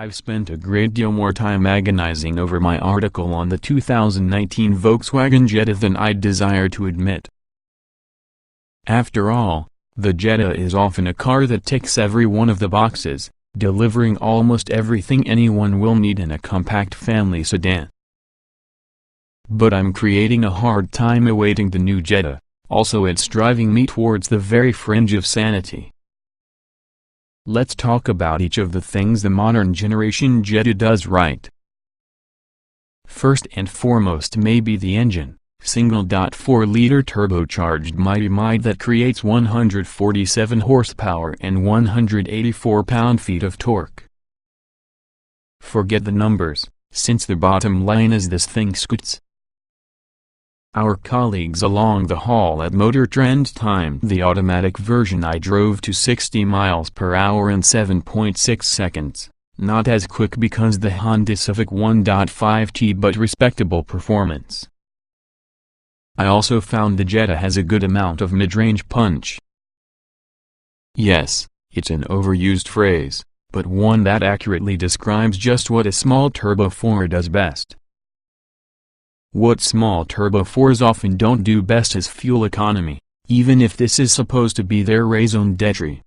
I've spent a great deal more time agonizing over my article on the 2019 Volkswagen Jetta than I'd desire to admit. After all, the Jetta is often a car that ticks every one of the boxes, delivering almost everything anyone will need in a compact family sedan. But I'm creating a hard time awaiting the new Jetta, also it's driving me towards the very fringe of sanity. Let's talk about each of the things the modern generation Jetta does right. First and foremost may be the engine, single 4-liter turbocharged mighty that creates 147 horsepower and 184 pound-feet of torque. Forget the numbers, since the bottom line is this thing scoots. Our colleagues along the hall at Motor Trend timed the automatic version I drove to 60 miles per hour in 7.6 seconds, not as quick because the Honda Civic 1.5T but respectable performance. I also found the Jetta has a good amount of mid-range punch. Yes, it's an overused phrase, but one that accurately describes just what a small turbo 4 does best. What small turbo 4s often don't do best is fuel economy, even if this is supposed to be their raison d'etre.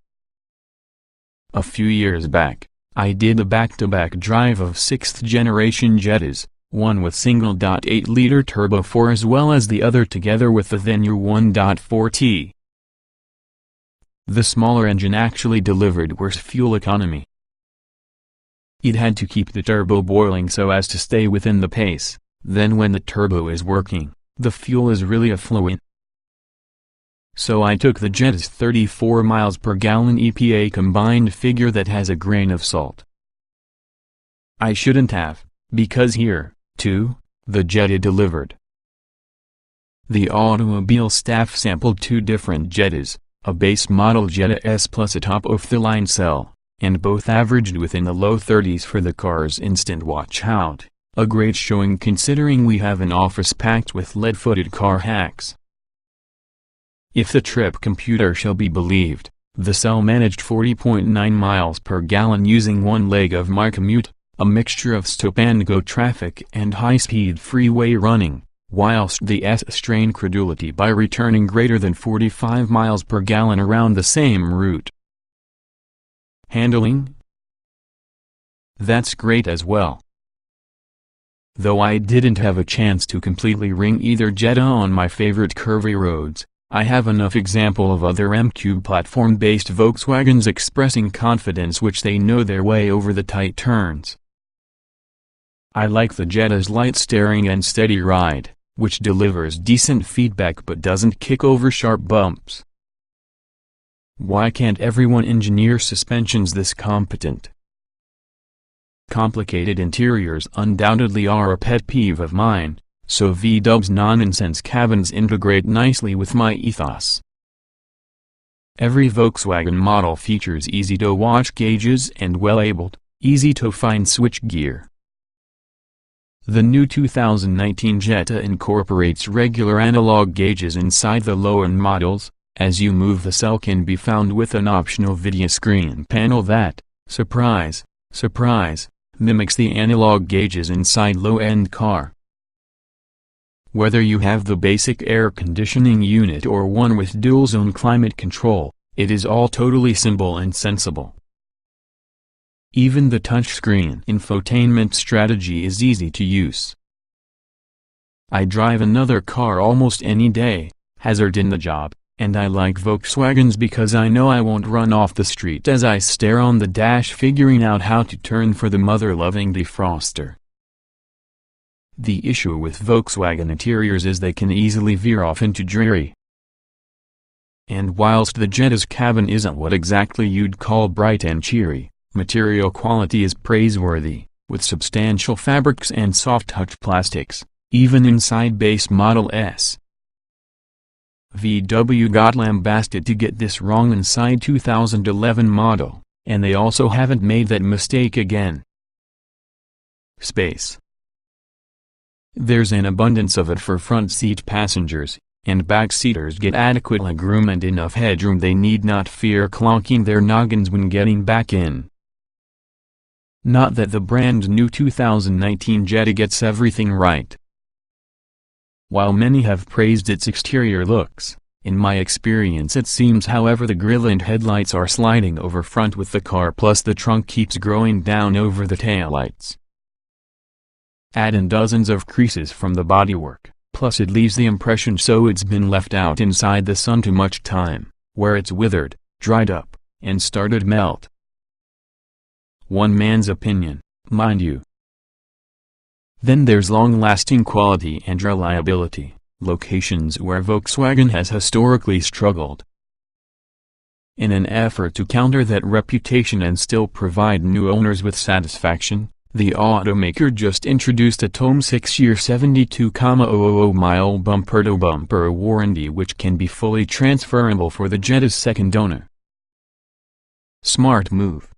A few years back, I did a back-to-back drive of 6th-generation Jettas, one with single 8-liter turbo 4 as well as the other together with the Vento 1.4T. The smaller engine actually delivered worse fuel economy. It had to keep the turbo boiling so as to stay within the pace. Then when the turbo is working, the fuel is really affluent. So I took the Jetta's 34 miles per gallon EPA combined figure that has a grain of salt. I shouldn't have, because here, too, the Jetta delivered. The automobile staff sampled two different Jettas, a base model Jetta S plus a top-of-the-line cell, and both averaged within the low 30s for the car's instant watch out. A great showing considering we have an office packed with lead-footed car hacks. If the trip computer shall be believed, the cell managed 40.9 miles per gallon using one leg of my commute, a mixture of stop-and-go traffic and high-speed freeway running, whilst the S strained credulity by returning greater than 45 miles per gallon around the same route. Handling? That's great as well. Though I didn't have a chance to completely ring either Jetta on my favorite curvy roads, I have enough example of other M-Cube platform-based Volkswagens expressing confidence which they know their way over the tight turns. I like the Jetta's light steering and steady ride, which delivers decent feedback but doesn't kick over sharp bumps. Why can't everyone engineer suspensions this competent? Complicated interiors undoubtedly are a pet peeve of mine, so VW's nonsense cabins integrate nicely with my ethos. Every Volkswagen model features easy-to-watch gauges and well-labeled, easy-to-find switchgear. The new 2019 Jetta incorporates regular analog gauges inside the low-end models, as you move the cell can be found with an optional video screen panel that, surprise, surprise, mimics the analog gauges inside low-end car. Whether you have the basic air conditioning unit or one with dual-zone climate control, it is all totally simple and sensible. Even the touchscreen infotainment strategy is easy to use. I drive another car almost any day, hazard in the job, and I like Volkswagens because I know I won't run off the street as I stare on the dash figuring out how to turn for the mother-loving defroster. The issue with Volkswagen interiors is they can easily veer off into dreary. And whilst the Jetta's cabin isn't what exactly you'd call bright and cheery, material quality is praiseworthy, with substantial fabrics and soft-touch plastics, even inside base Model S. VW got lambasted to get this wrong inside 2011 model, and they also haven't made that mistake again. Space. There's an abundance of it for front seat passengers, and backseaters get adequate legroom and enough headroom they need not fear clonking their noggins when getting back in. Not that the brand new 2019 Jetta gets everything right. While many have praised its exterior looks, in my experience it seems however the grille and headlights are sliding over front with the car, plus the trunk keeps growing down over the taillights. Add in dozens of creases from the bodywork, plus it leaves the impression so it's been left out inside the sun too much time, where it's withered, dried up, and started melt. One man's opinion, mind you. Then there's long-lasting quality and reliability, locations where Volkswagen has historically struggled. In an effort to counter that reputation and still provide new owners with satisfaction, the automaker just introduced a TOM 6-year 72,000-mile bumper-to-bumper warranty which can be fully transferable for the Jetta's second owner. Smart move.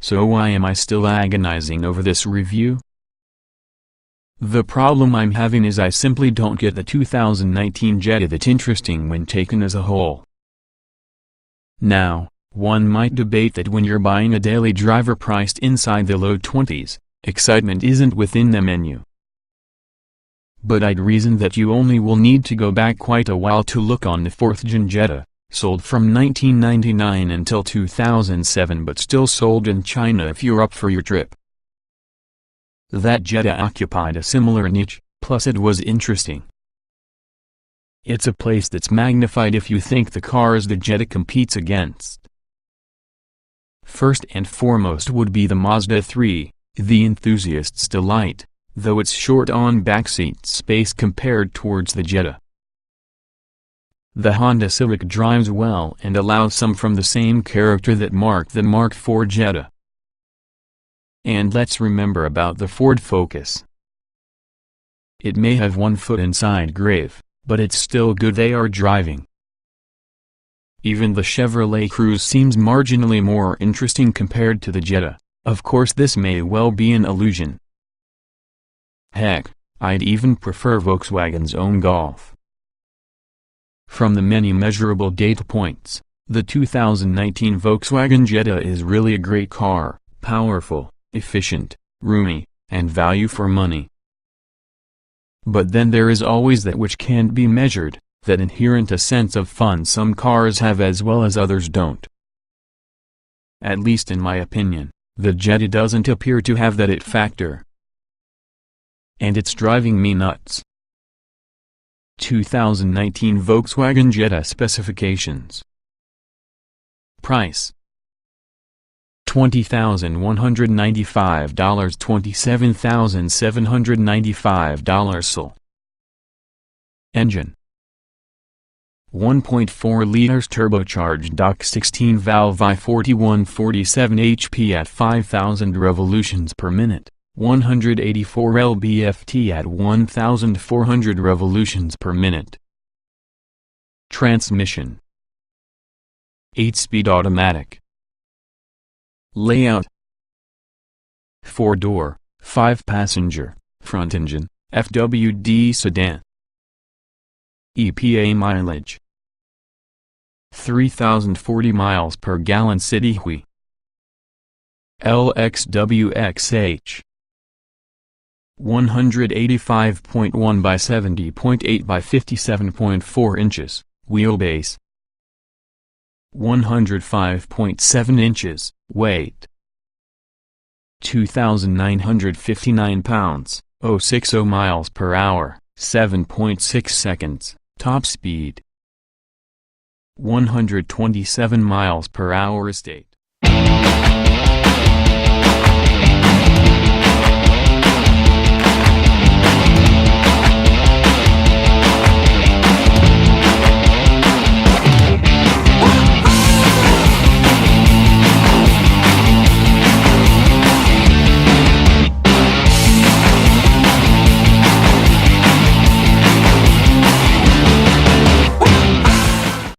So why am I still agonizing over this review? The problem I'm having is I simply don't get the 2019 Jetta that interesting when taken as a whole. Now, one might debate that when you're buying a daily driver priced inside the low 20s, excitement isn't within the menu. But I'd reason that you only will need to go back quite a while to look on the 4th-gen Jetta, sold from 1999 until 2007 but still sold in China if you're up for your trip. That Jetta occupied a similar niche, plus it was interesting. It's a place that's magnified if you think the cars the Jetta competes against. First and foremost would be the Mazda 3, the enthusiast's delight, though it's short on backseat space compared towards the Jetta. The Honda Civic drives well and allows some from the same character that marked the Mark IV Jetta. And let's remember about the Ford Focus. It may have one foot inside grave, but it's still good they are driving. Even the Chevrolet Cruze seems marginally more interesting compared to the Jetta. Of course this may well be an illusion. Heck, I'd even prefer Volkswagen's own Golf. From the many measurable data points, the 2019 Volkswagen Jetta is really a great car, powerful, efficient, roomy, and value for money. But then there is always that which can't be measured, that inherent a sense of fun some cars have as well as others don't. At least in my opinion, the Jetta doesn't appear to have that it factor. And it's driving me nuts. 2019 Volkswagen Jetta specifications. Price: $20,195, $27,795 SOL. Engine: 1.4 liters turbocharged DOC 16 valve I-4147 HP at 5,000 revolutions per minute, 184 lb-ft at 1,400 revolutions per minute. Transmission: 8-speed automatic. Layout: 4-door, 5-passenger, front engine, FWD sedan. EPA mileage: 3,040 miles per gallon city hui. LXWXH: 185.1 by 70.8 by 57.4 inches, wheelbase 105.7 inches, weight 2,959 pounds, 060 miles per hour, 7.6 seconds, top speed 127 miles per hour estate.